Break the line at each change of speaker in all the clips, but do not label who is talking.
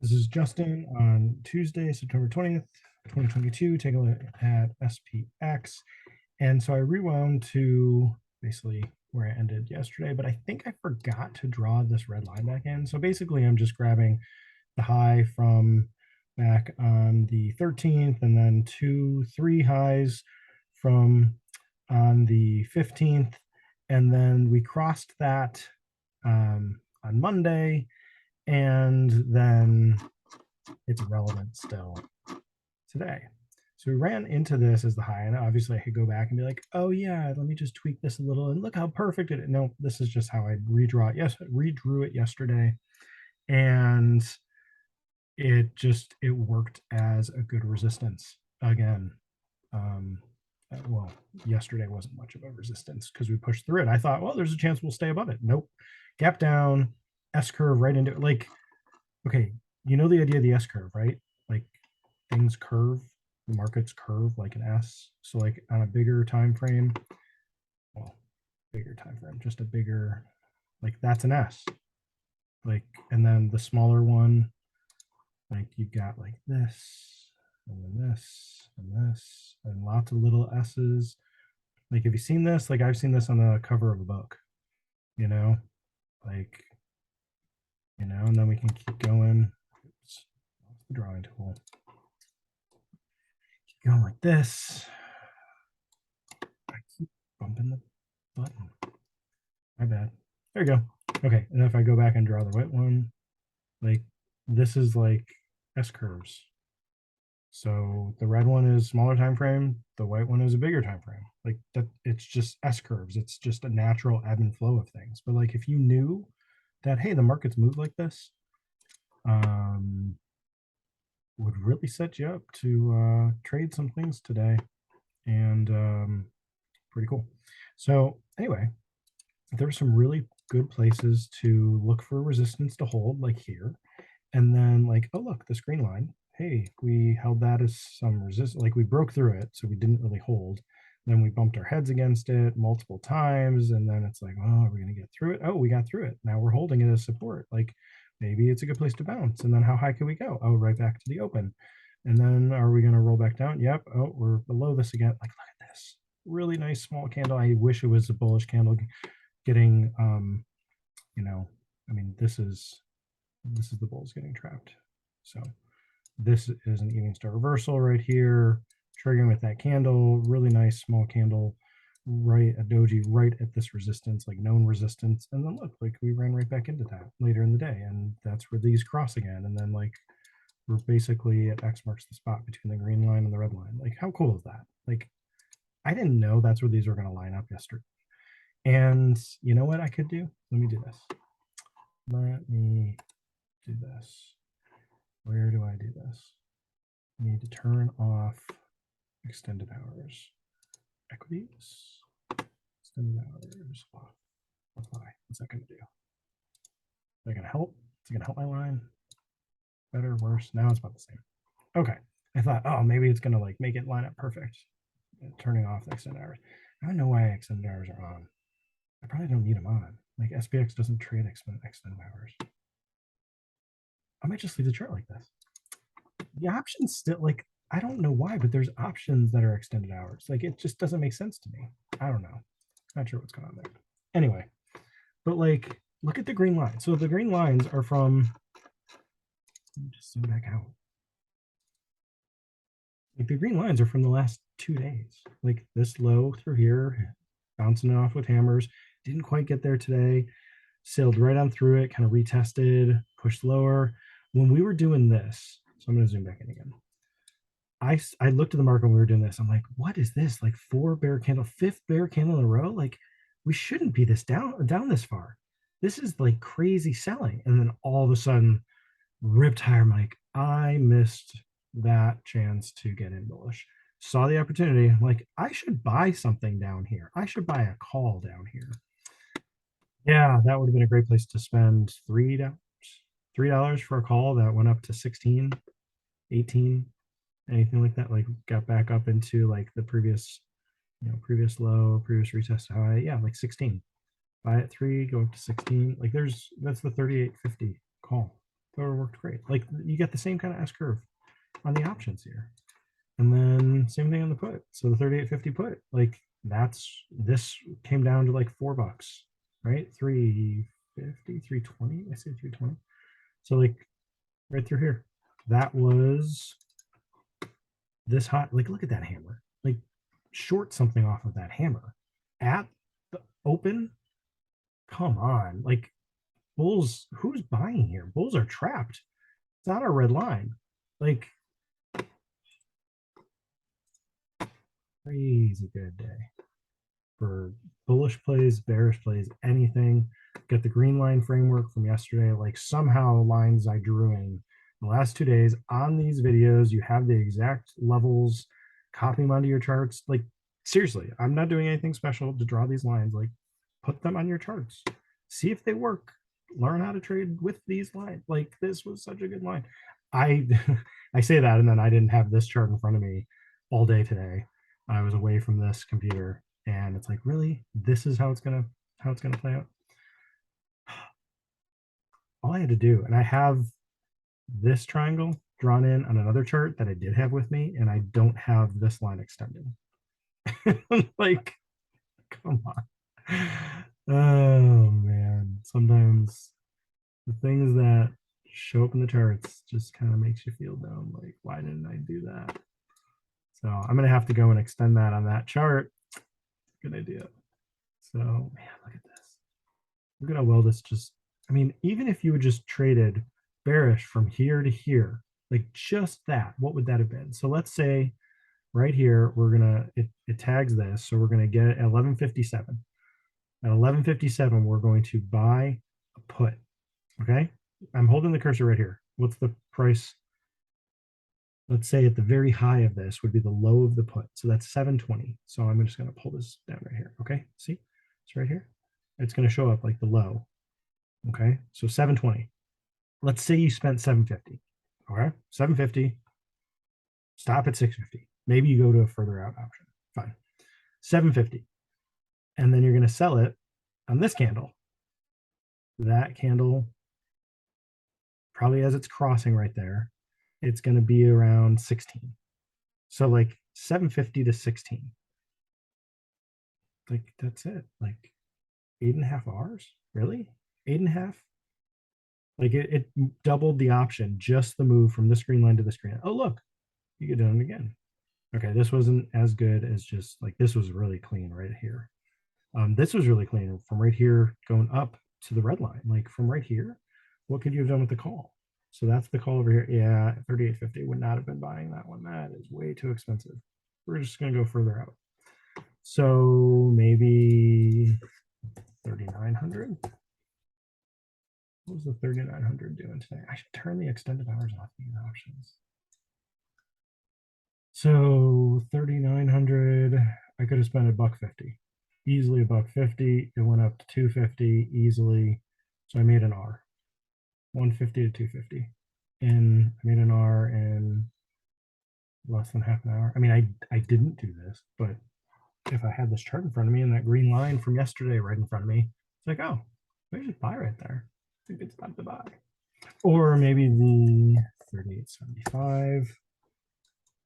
This is Justin on Tuesday, September 20th, 2022, taking a look at SPX. And so I rewound to basically where I ended yesterday, but I think I forgot to draw this red line back in. So basically I'm just grabbing the high from back on the 13th and then 3 highs from on the 15th. And then we crossed that on Monday, and then it's relevant still today. So we ran into this as the high, and obviously I could go back and be like, oh yeah, let me just tweak this a little, and look how perfect it is. No, this is just how I redraw it. Yes, redrew it yesterday, and it worked as a good resistance again. Well, yesterday wasn't much of a resistance because we pushed through it. I thought, well, there's a chance we'll stay above it. Nope. Gap down, S curve right into it. Like, okay, you know the idea of the S curve, right? Like things curve, the markets curve like an S. So like on a bigger time frame, well, bigger time frame, just a bigger, like that's an S. Like, and then the smaller one, like you've got like this, and then this, and this, and lots of little S's. Like, have you seen this? Like, I've seen this on the cover of a book, like, and then we can keep going. Oops, the drawing tool. Keep going like this. I keep bumping the button. My bad. There you go. Okay, and if I go back and draw the white one, like, this is like S curves. So the red one is smaller time frame, the white one is a bigger time frame. Like that, it's just S curves. It's just a natural ebb and flow of things. But like if you knew that, hey, the markets move like this, would really set you up to trade some things today, and pretty cool. So anyway, there are some really good places to look for resistance to hold, like here. And then like, oh, look, this green line. Hey, we held that as some resistance, like we broke through it, so we didn't really hold. Then we bumped our heads against it multiple times, and then it's like, oh, are we going to get through it? Oh, we got through it. Now we're holding it as support. Like maybe it's a good place to bounce. And then how high can we go? Oh, right back to the open. And then are we going to roll back down? Yep. Oh, we're below this again. Like, look at this. Really nice small candle. I wish it was a bullish candle getting, I mean, this is the bulls getting trapped. So this is an evening star reversal right here, triggering with that candle, really nice small candle, right, a doji right at this resistance, like known resistance. And then look, like we ran right back into that later in the day, and that's where these cross again. And then like we're basically at X marks the spot between the green line and the red line. Like how cool is that? Like I didn't know that's where these were going to line up yesterday. And you know what I could do? Let me do this. Let me do this. Where do I do this? I need to turn off extended hours. Equities. Extended hours off. Apply. What's that going to do? Is that going to help? Is it going to help my line? Better, worse? Now it's about the same. Okay. I thought, oh, maybe it's going to like make it line up perfect. Turning off the extended hours. I don't know why extended hours are on. I probably don't need them on. Like SPX doesn't trade extended hours. I might just leave the chart like this. The options still, like, I don't know why, but there's options that are extended hours. Like it just doesn't make sense to me. I don't know. Not sure what's going on there. Anyway, but like, look at the green line. So the green lines are from, let me just zoom back out. Like the green lines are from the last 2 days. Like this low through here, bouncing it off with hammers. Didn't quite get there today. Sailed right on through it, kind of retested, pushed lower. When we were doing this, so I'm going to zoom back in again. I looked at the market when we were doing this. I'm like, what is this? Like 4 bear candle, 5th bear candle in a row? Like we shouldn't be this down this far. This is like crazy selling. And then all of a sudden, ripped higher. I'm like, I missed that chance to get in bullish. Saw the opportunity. I'm like, I should buy something down here. I should buy a call down here. Yeah, that would have been a great place to spend $3 for a call that went up to 16, 18, anything like that. Like got back up into like the previous, previous low, previous retest high. Yeah, like 16. Buy at 3, go up to 16. Like that's the 38.50 call. That worked great. Like you get the same kind of S curve on the options here. And then same thing on the put. So the 38.50 put, like this came down to like $4, right? 350, 320. I say 320. So like right through here, that was this hot. Like look at that hammer. Like short something off of that hammer at the open. Come on, like bulls. Who's buying here? Bulls are trapped. It's not a red line. Like crazy good day for bullish plays, bearish plays, anything. Get the green line framework from yesterday. Like somehow lines I drew in the last 2 days on these videos, you have the exact levels, copy them onto your charts. Like seriously, I'm not doing anything special to draw these lines. Like put them on your charts, see if they work, learn how to trade with these lines. Like this was such a good line. I I say that, and then I didn't have this chart in front of me all day today. I was away from this computer, and it's like, really, this is how it's gonna play out. All I had to do, and I have this triangle drawn in on another chart that I did have with me, and I don't have this line extended. Like, come on. Oh man, sometimes the things that show up in the charts just kind of makes you feel dumb. Like, why didn't I do that? So I'm gonna have to go and extend that on that chart. Good idea. So man, look at this. Look at how well this just, I mean, even if you had just traded bearish from here to here, like just that, what would that have been? So let's say right here, we're gonna, it tags this. So we're gonna get at 1157. At 1157, we're going to buy a put, okay? I'm holding the cursor right here. What's the price? Let's say at the very high of this would be the low of the put. So that's 720. So I'm just gonna pull this down right here, okay? See, it's right here. It's gonna show up like the low, okay? So 720. Let's say you spent 750, okay? 750, stop at 650. Maybe you go to a further out option, fine. 750, and then you're gonna sell it on this candle. That candle, probably as it's crossing right there, it's gonna be around 16. So like 750 to 16. Like that's it, like 8.5 hours, really? 8.5? Like it doubled the option, just the move from this green line to this green. Oh, look, you get done again. Okay, this wasn't as good as just like, this was really clean right here. This was really clean from right here going up to the red line. Like from right here, what could you have done with the call? So that's the call over here. Yeah, 38.50 would not have been buying that one. That is way too expensive. We're just gonna go further out. So maybe 3,900. What was the 3,900 doing today? I should turn the extended hours off these options. So 3,900, I could have spent $1.50, easily $1.50. It went up to 250 easily. So I made an R, 150 to 250. And I made an R in less than half an hour. I mean, I didn't do this, but if I had this chart in front of me and that green line from yesterday right in front of me, it's like, oh, maybe just buy right there. It's a good spot to buy. Or maybe the 38.75.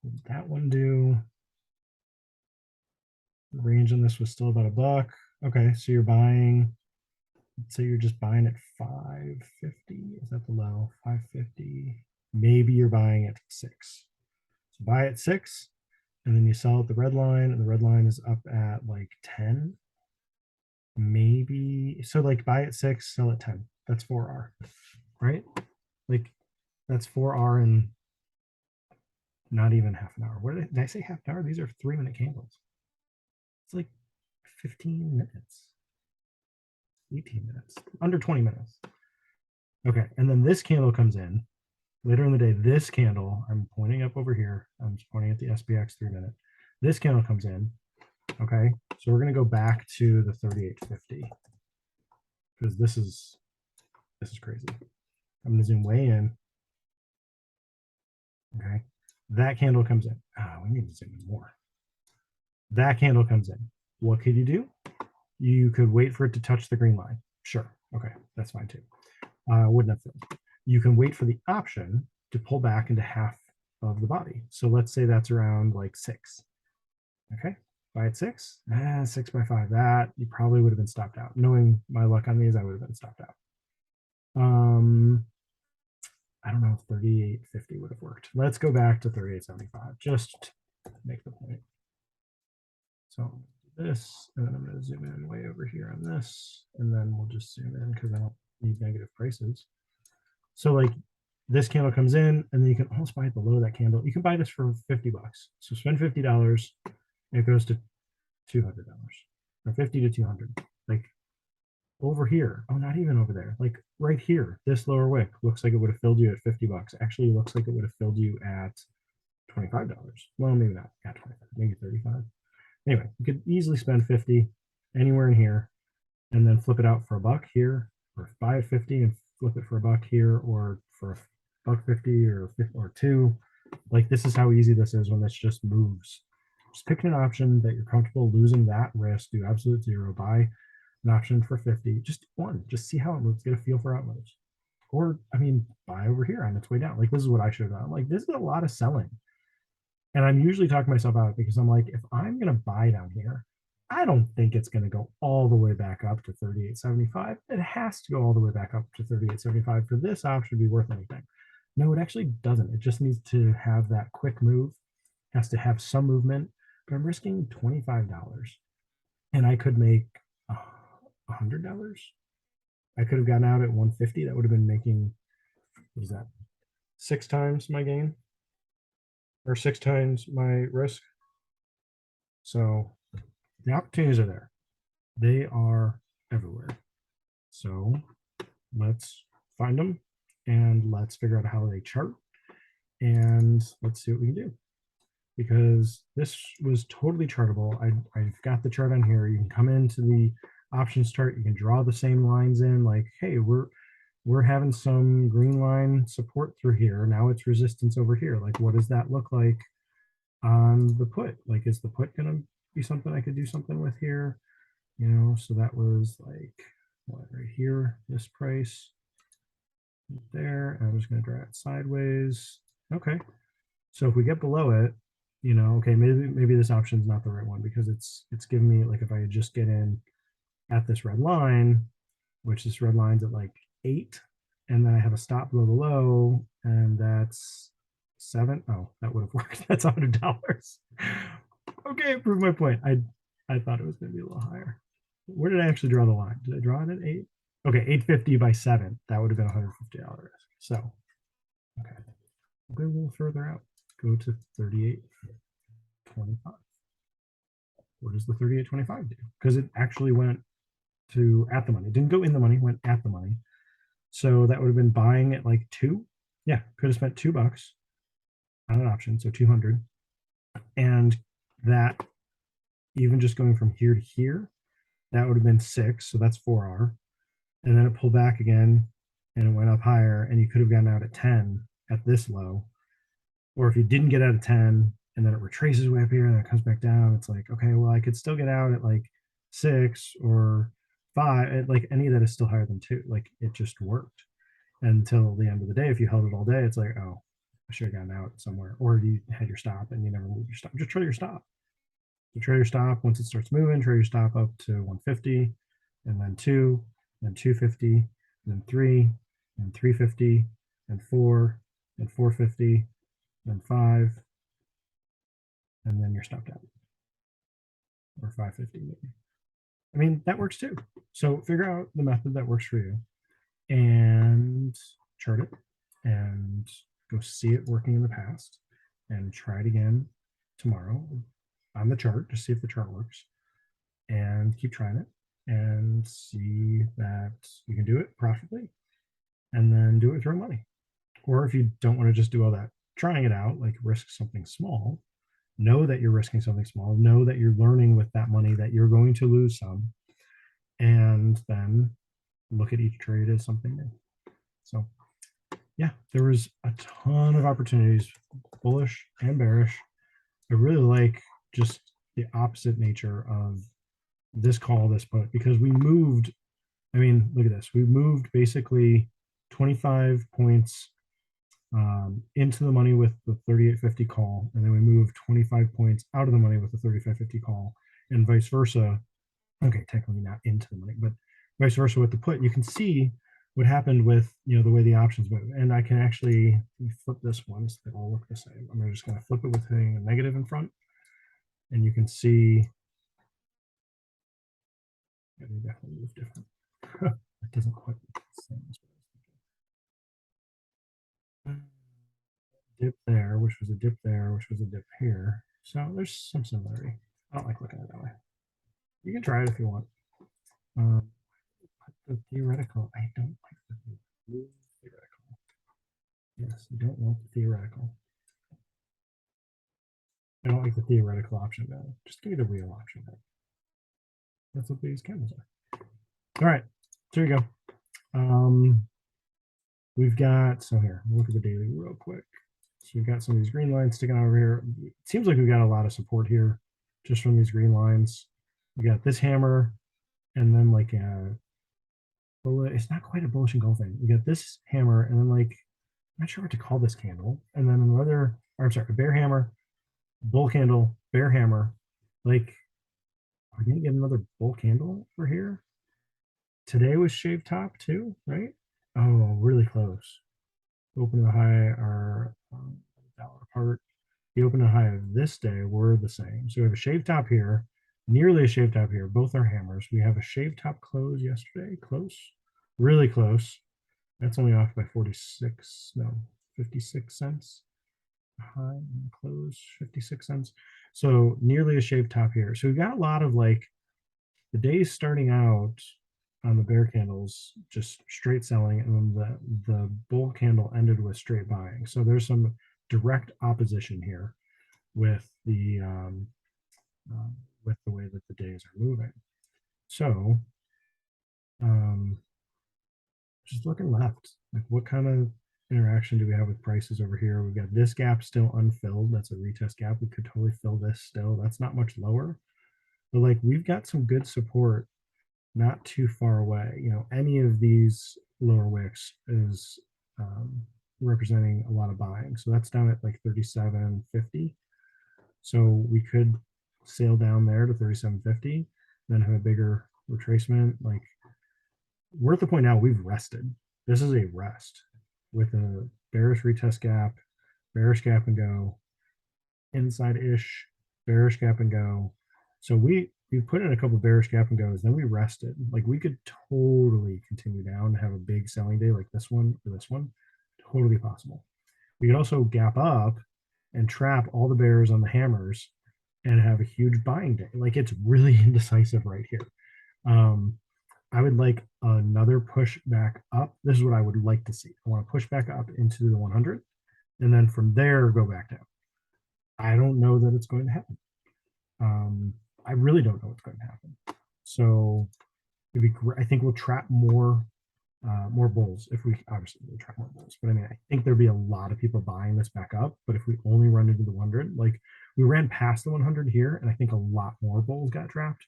What did that one do? The range on this was still about $1. Okay, so you're buying, let's say you're just buying at 550. Is that the low? 550. Maybe you're buying at 6. So buy at 6, and then you sell at the red line, and the red line is up at like 10. Maybe, so like buy at 6, sell at 10. That's 4R, right? Like that's 4R in not even half an hour. What did I say, half an hour? These are 3-minute candles. It's like 15 minutes, 18 minutes, under 20 minutes. Okay, and then this candle comes in later in the day. This candle, I'm pointing up over here. I'm just pointing at the SPX 3-minute. This candle comes in. Okay, so we're gonna go back to the 38.50 because this is crazy. I'm gonna zoom way in. Okay, that candle comes in. We need to zoom in more. That candle comes in. What could you do? You could wait for it to touch the green line. Sure. Okay, that's fine too. Wouldn't have filled. you can wait for the option to pull back into half of the body. So let's say that's around like 6. Okay, buy at 6, 6 by 5, that you probably would have been stopped out. Knowing my luck on these, I would have been stopped out. I don't know if 38.50 would have worked. Let's go back to 38.75 just to make the point. So this, and then I'm going to zoom in way over here on this, and then we'll just zoom in because I don't need negative prices. So like this candle comes in, and then you can almost buy it below that candle. You can buy this for $50. So spend $50, and it goes to $200, or 50 to 200. Like over here, oh, not even over there, like right here, this lower wick looks like it would have filled you at $50. Actually, it looks like it would have filled you at $25. Well, maybe not at 25, maybe 35. Anyway, you could easily spend 50 anywhere in here, and then flip it out for $1 here, or buy at 50 and flip it for $1 here, or for $1.50 or 2. Like, this is how easy this is when this just moves. Just pick an option that you're comfortable losing that risk, do absolute zero, buy an option for 50, just one, just see how it moves, get a feel for how it moves. Or, I mean, buy over here on its way down. Like, this is what I should have done. I'm like, this is a lot of selling. And I'm usually talking myself out because I'm like, if I'm going to buy down here, I don't think it's going to go all the way back up to 38.75. It has to go all the way back up to 38.75 for this option to be worth anything. No, it actually doesn't. It just needs to have that quick move, has to have some movement, but I'm risking $25 and I could make $100. I could have gotten out at 150. That would have been making, what is that, 6 times my gain, or 6 times my risk. So the opportunities are there. They are everywhere. So let's find them and let's figure out how they chart, and let's see what we can do. Because this was totally chartable. I've got the chart on here. You can come into the options chart. You can draw the same lines in. Like, hey, we're having some green line support through here. Now it's resistance over here. Like, what does that look like on the put? Like, is the put going to be something I could do something with here? You know, so that was like, what, right here, this price right there. And I'm just going to draw it sideways. Okay. So if we get below it, you know, okay, maybe this option is not the right one because it's giving me, like, if I just get in at this red line, which this red line's at like 8, and then I have a stop below the low, and that's 7. Oh, that would have worked. That's $100. Okay, prove my point. I thought it was going to be a little higher. Where did I actually draw the line? Did I draw it at 8? Okay, 850 by 7. That would have been $150 risk. So, okay, we'll go a little further out. Go to 38.25. What does the 38.25 do? Because it actually went to at the money. It didn't go in the money, went at the money. So that would have been buying at like 2. Yeah, could have spent $2 on an option, so 200. And that, even just going from here to here, that would have been 6. So that's 4R. And then it pulled back again and it went up higher, and you could have gotten out at 10 at this low. Or if you didn't get out at 10 and then it retraces way up here and then it comes back down, it's like, okay, well, I could still get out at like 6 or 5. Like, any of that is still higher than 2. Like, it just worked until the end of the day. If you held it all day, it's like, oh, I should have gotten out somewhere. Or you had your stop and you never moved your stop. Just trail your stop. So trail your stop. Once it starts moving, trail your stop up to 150, and then 2, then 250, and then 3, and 350, and 4, and 450, then 5, and then you're stopped out, or 550 maybe. I mean, that works too. So figure out the method that works for you and chart it and go see it working in the past and try it again tomorrow on the chart to see if the chart works, and keep trying it and see that you can do it profitably, and then do it with your own money. Or if you don't want to just do all that trying it out, like, risk something small, know that you're risking something small, know that you're learning with that money that you're going to lose some, and then look at each trade as something new. So yeah, there was a ton of opportunities, bullish and bearish. I really like just the opposite nature of this call, this put, because we moved, I mean, look at this. We moved basically 25 points into the money with the 38.50 call, and then we move 25 points out of the money with the 35.50 call, and vice versa. Okay, technically not into the money, but vice versa with the put. You can see what happened with, you know, the way the options move. And I can actually flip this one so they all look the same. I'm just going to flip it with a negative in front, and you can see yeah, they definitely move different. It doesn't quite look the same as what I was thinking. Dip there, which was a dip there, which was a dip here. So there's some similarity. I don't like looking at it that way. You can try it if you want. The theoretical, I don't like the theoretical. Yes, I don't want the theoretical. I don't like the theoretical option though. Just give me the real option though. That's what these candles are. All right, there you go. We've got, so here, look at the daily real quick. So we've got some of these green lines sticking out over here. It seems like we've got a lot of support here just from these green lines. We got this hammer and then like a, it's not quite a bullish engulfing. We got this hammer and then like, I'm not sure what to call this candle. And then another, or I'm sorry, a bear hammer, bull candle, bear hammer. Like, are we gonna get another bull candle over here? Today was shaved top too, right? Oh, really close. Open and high are dollar apart. The open and high of this day were the same. So we have a shaved top here, nearly a shaved top here. Both are hammers. We have a shaved top close yesterday. Close, really close. That's only off by 46, no, 56 cents. High and close, 56 cents. So nearly a shaved top here. So we've got a lot of like the days starting out on the bear candles, just straight selling, and then the bull candle ended with straight buying. So there's some direct opposition here with the way that the days are moving. So just looking left, like what kind of interaction do we have with prices over here? We've got this gap still unfilled. That's a retest gap. We could totally fill this still. That's not much lower, but like we've got some good support not too far away. You know, any of these lower wicks is representing a lot of buying. So that's down at like 37.50. So we could sail down there to 37.50, then have a bigger retracement. Like we're at the point now we've rested. This is a rest with a bearish retest gap, bearish gap and go, inside-ish, bearish gap and go. So we put in a couple bearish gap and goes, then we rested. Like we could totally continue down and have a big selling day like this one or this one. Totally possible. We could also gap up and trap all the bears on the hammers and have a huge buying day. Like it's really indecisive right here. I would like another push back up. This is what I would like to see. I want to push back up into the 100 and then from there go back down. I don't know that it's going to happen. I really don't know what's going to happen. So it'd be great. I think we'll trap more bulls if we obviously we'll trap more bulls. But I mean, I think there'd be a lot of people buying this back up. But if we only run into the 100, like we ran past the 100 here, and I think a lot more bulls got trapped.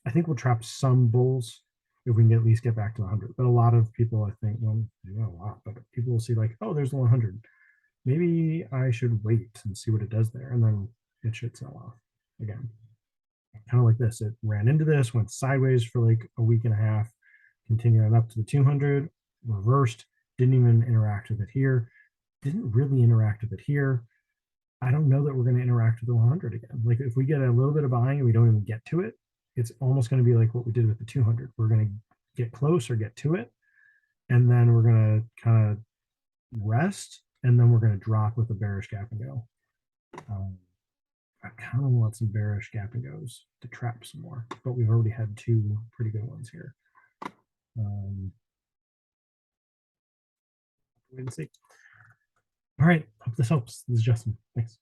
I think we'll trap some bulls if we can at least get back to 100. But a lot of people, I think, well, not a lot, but people will see like, oh, there's the 100. Maybe I should wait and see what it does there, and then it should sell off again. Kind of like this. It ran into this, went sideways for like a week and a half, continued up to the 200, reversed, didn't even interact with it here, didn't really interact with it here. I don't know that we're going to interact with the 100 again. Like if we get a little bit of buying and we don't even get to it, it's almost going to be like what we did with the 200. We're going to get close or get to it, and then we're going to kind of rest, and then we're going to drop with a bearish gap and go. I kind of want some bearish gap and goes to trap some more, but we've already had two pretty good ones here. Wait and see. All right, hope this helps. This is Justin. Thanks.